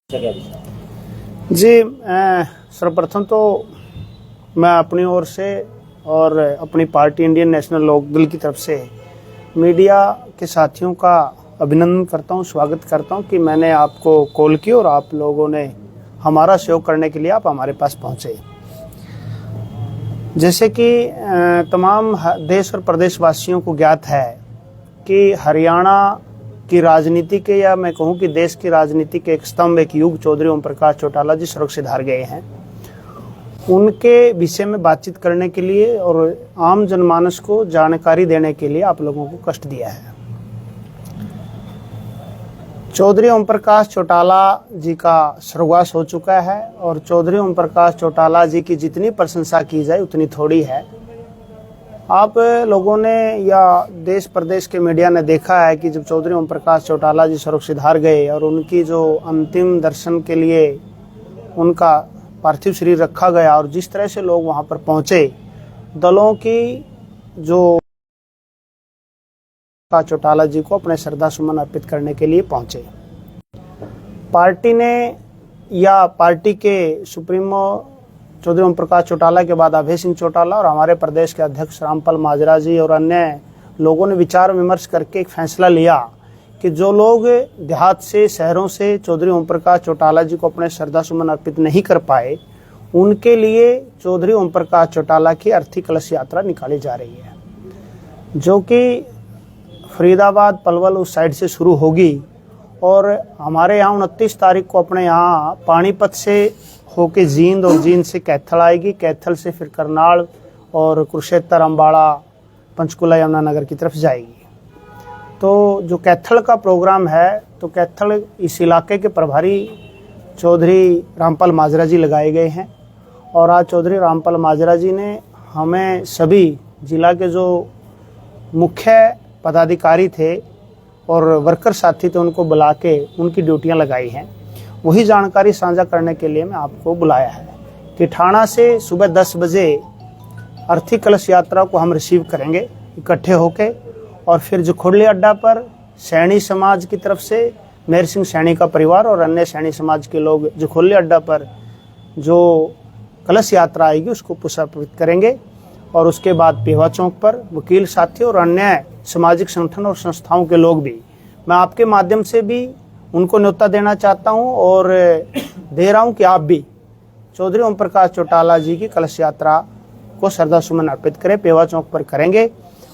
जी, सर्वप्रथम तो मैं अपनी ओर से और अपनी पार्टी इंडियन नेशनल लोकदल की तरफ से मीडिया के साथियों का अभिनंदन करता हूं, स्वागत करता हूं कि मैंने आपको कॉल की और आप लोगों ने हमारा सहयोग करने के लिए आप हमारे पास पहुंचे। जैसे कि तमाम देश और प्रदेशवासियों को ज्ञात है कि हरियाणा की राजनीति के, या मैं कहूं कि देश की राजनीति के एक स्तंभ, एक युग चौधरी ओम प्रकाश चौटाला जी सड़क से धार गए हैं। उनके विषय में बातचीत करने के लिए और आम जनमानस को जानकारी देने के लिए आप लोगों को कष्ट दिया है। चौधरी ओम प्रकाश चौटाला जी का स्वर्गवास हो चुका है और चौधरी ओम प्रकाश चौटाला जी की जितनी प्रशंसा की जाए उतनी थोड़ी है। आप लोगों ने या देश प्रदेश के मीडिया ने देखा है कि जब चौधरी ओम प्रकाश चौटाला जी स्वर्ग से धार गए और उनकी जो अंतिम दर्शन के लिए उनका पार्थिव शरीर रखा गया और जिस तरह से लोग वहां पर पहुंचे, दलों की जो चौटाला जी को अपने श्रद्धा सुमन अर्पित करने के लिए पहुंचे। पार्टी ने या पार्टी के सुप्रीमो चौधरी ओम प्रकाश चौटाला के बाद अभय सिंह चौटाला और हमारे प्रदेश के अध्यक्ष रामपाल माजरा जी और अन्य लोगों ने विचार विमर्श करके एक फैसला लिया कि जो लोग देहात से, शहरों से चौधरी ओम प्रकाश चौटाला जी को अपने श्रद्धा सुमन अर्पित नहीं कर पाए, उनके लिए चौधरी ओम प्रकाश चौटाला की अर्थी कलश यात्रा निकाली जा रही है, जो कि फरीदाबाद, पलवल उस साइड से शुरू होगी और हमारे यहाँ 29 तारीख को अपने यहाँ पानीपत से होके जींद और जींद से कैथल आएगी, कैथल से फिर करनाल और कुरुक्षेत्र, अम्बाड़ा, पंचकुला, यमुनानगर की तरफ जाएगी। तो जो कैथल का प्रोग्राम है, तो कैथल इस इलाके के प्रभारी चौधरी रामपाल माजरा जी लगाए गए हैं और आज चौधरी रामपाल माजरा जी ने हमें सभी जिला के जो मुख्य पदाधिकारी थे और वर्कर साथी थे उनको बुला के उनकी ड्यूटियां लगाई हैं। वही जानकारी साझा करने के लिए मैं आपको बुलाया है कि ठाणा से सुबह 10 बजे अर्थी कलश यात्रा को हम रिसीव करेंगे इकट्ठे होके, और फिर जखोली अड्डा पर सैनी समाज की तरफ से मेहर सिंह सैनी का परिवार और अन्य सैनी समाज के लोग जखोली अड्डा पर जो कलश यात्रा आएगी उसको पुष्पार्पित करेंगे और उसके बाद पेवा चौक पर वकील साथी और अन्य सामाजिक संगठन और संस्थाओं के लोग भी, मैं आपके माध्यम से भी उनको न्योता देना चाहता हूं और दे रहा हूं कि आप भी चौधरी ओम प्रकाश चौटाला जी की कलश यात्रा को श्रद्धा सुमन अर्पित करें, पेवा चौक पर करेंगे।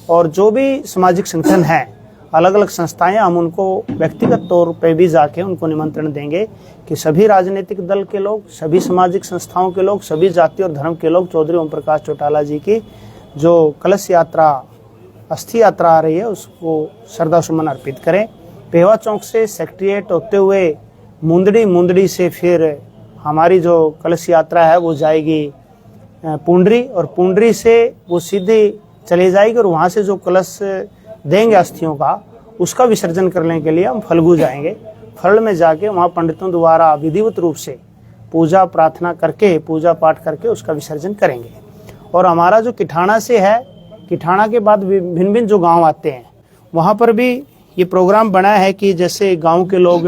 और जो भी सामाजिक संगठन हैं, अलग अलग संस्थाएं, हम उनको व्यक्तिगत तौर पे भी जाके उनको निमंत्रण देंगे कि सभी राजनीतिक दल के लोग, सभी सामाजिक संस्थाओं के लोग, सभी जाति और धर्म के लोग चौधरी ओम प्रकाश चौटाला जी की जो कलश यात्रा, अस्थि यात्रा आ रही है, उसको श्रद्धा सुमन अर्पित करें। पेवा चौक से सेक्रेटेरिएट होते हुए मुंदड़ी से फिर हमारी जो कलश यात्रा है वो जाएगी पुंडरी, और पुंडरी से वो सीधी चली जाएगी और वहाँ से जो कलश देंगे अस्थियों का, उसका विसर्जन करने के लिए हम फल्गु जाएंगे। फल में जाके वहाँ पंडितों द्वारा विधिवत रूप से पूजा प्रार्थना करके, पूजा पाठ करके उसका विसर्जन करेंगे। और हमारा जो किठाना से है, किठाना के बाद भिन्न भिन्न जो गाँव आते हैं वहाँ पर भी ये प्रोग्राम बना है कि जैसे गांव के लोग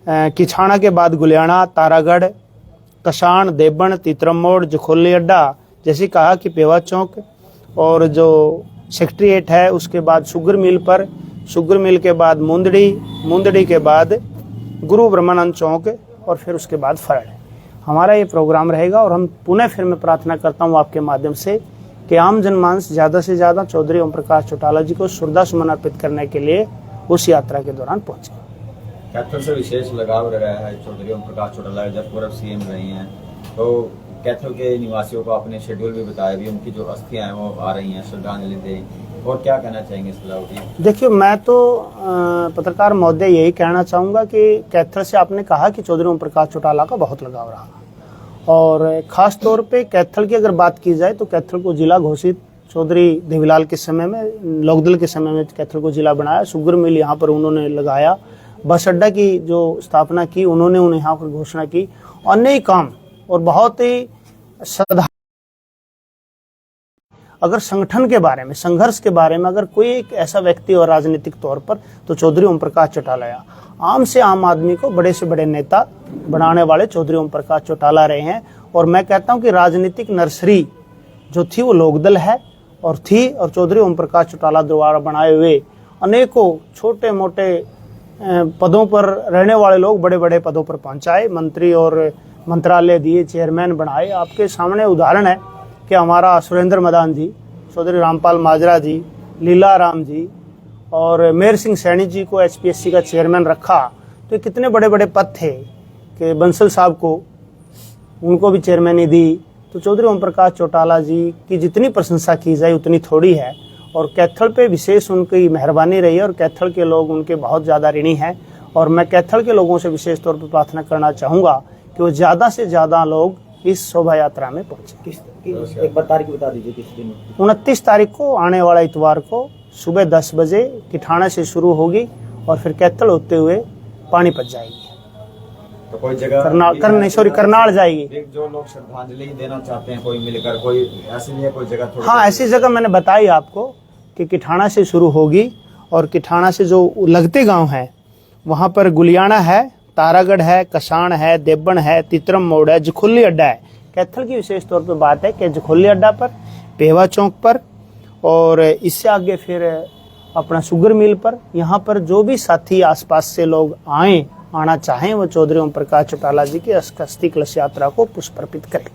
किछाना के बाद गुलियाना, तारागढ़, कशान, देवबन, तीतरम मोड़, जखोली अड्डा, जैसे कहा कि पेवा चौक, और जो सेक्रेटेरिएट है उसके बाद शुगर मिल पर, शुगर मिल के बाद मुंदड़ी के बाद गुरु ब्रह्मानंद चौक और फिर उसके बाद फरड़। हमारा ये प्रोग्राम रहेगा और हम पुनः फिर मैं प्रार्थना करता हूँ आपके माध्यम से कि आम जनमानस ज़्यादा से ज़्यादा चौधरी ओम प्रकाश चौटाला जी को श्रद्धा सुमन अर्पित करने के लिए उस यात्रा के दौरान पहुंचे। कैथल से विशेष लगाव रहा है चौधरी ओम प्रकाश चौटाला जब पूर्व सीएम रहे हैं, तो कैथल के निवासियों को अपने शेड्यूल भी बताया भी, उनकी जो अस्थियां हैं वो आ रही हैं, श्रद्धांजलि दे, और क्या कहना चाहेंगे इस खिलाफ? देखिए, मैं तो पत्रकार महोदय यही कहना चाहूँगा कि कैथल से आपने कहा कि चौधरी ओम प्रकाश चौटाला का बहुत लगाव रहा और खास तौर पे कैथल की अगर बात की जाए तो कैथल को जिला घोषित चौधरी देवीलाल के समय में, लोकदल के समय में कैथल को जिला बनाया। शुगर मिल यहाँ पर उन्होंने लगाया, बस अड्डा की जो स्थापना की उन्होंने यहाँ पर घोषणा की, अन्य काम और बहुत ही श्रद्धा। अगर संगठन के बारे में, संघर्ष के बारे में अगर कोई एक ऐसा व्यक्ति और राजनीतिक तौर पर, तो चौधरी ओम प्रकाश चौटाला। आम से आम आदमी को बड़े से बड़े नेता बनाने वाले चौधरी ओम प्रकाश चौटाला रहे हैं। और मैं कहता हूं कि राजनीतिक नर्सरी जो थी वो लोकदल है और चौधरी ओम प्रकाश चौटाला द्वारा बनाए हुए अनेकों छोटे मोटे पदों पर रहने वाले लोग बड़े बड़े पदों पर पहुंचाए, मंत्री और मंत्रालय दिए, चेयरमैन बनाए। आपके सामने उदाहरण है कि हमारा सुरेंद्र मदान जी, चौधरी रामपाल माजरा जी, लीला राम जी और मेहर सिंह सैनी जी को HPSC का चेयरमैन रखा। तो कितने बड़े बड़े पद थे कि बंसल साहब को उनको भी चेयरमैनी दी। तो चौधरी ओम प्रकाश चौटाला जी की जितनी प्रशंसा की जाए उतनी थोड़ी है। और कैथल पे विशेष उनकी मेहरबानी रही है और कैथल के लोग उनके बहुत ज़्यादा ऋणी हैं। और मैं कैथल के लोगों से विशेष तौर पर प्रार्थना करना चाहूँगा कि वो ज़्यादा से ज़्यादा लोग इस शोभा यात्रा में पहुँचे। एक बार तारीख बता दीजिए किस दिन? 29 तारीख को आने वाला इतवार को सुबह 10 बजे किठाना से शुरू होगी और फिर कैथल होते हुए पानीपत जाएगी। तो कोई जगह करनाल जाएगी। जो लोग श्रद्धांजलि देना चाहते हैं कोई मिलकर, कोई ऐसी नहीं है कोई जगह? हाँ, ऐसी जगह मैंने बताई आपको कि किठाना से शुरू होगी और किठाना से जो लगते गांव हैं वहां पर गुलियाना है, तारागढ़ है, कसाण है, देवबन है, तितरम मोड़ है, जखुल्ली अड्डा है। कैथल की विशेष तौर पर बात है कि जखुल्ली अड्डा पर, पेवा चौक पर और इससे आगे फिर अपना शुगर मिल पर। यहाँ पर जो भी साथी आसपास से लोग आना चाहें वो चौधरी ओम प्रकाश चौटाला जी की अस्थि कलश यात्रा को पुष्प अर्पित करें।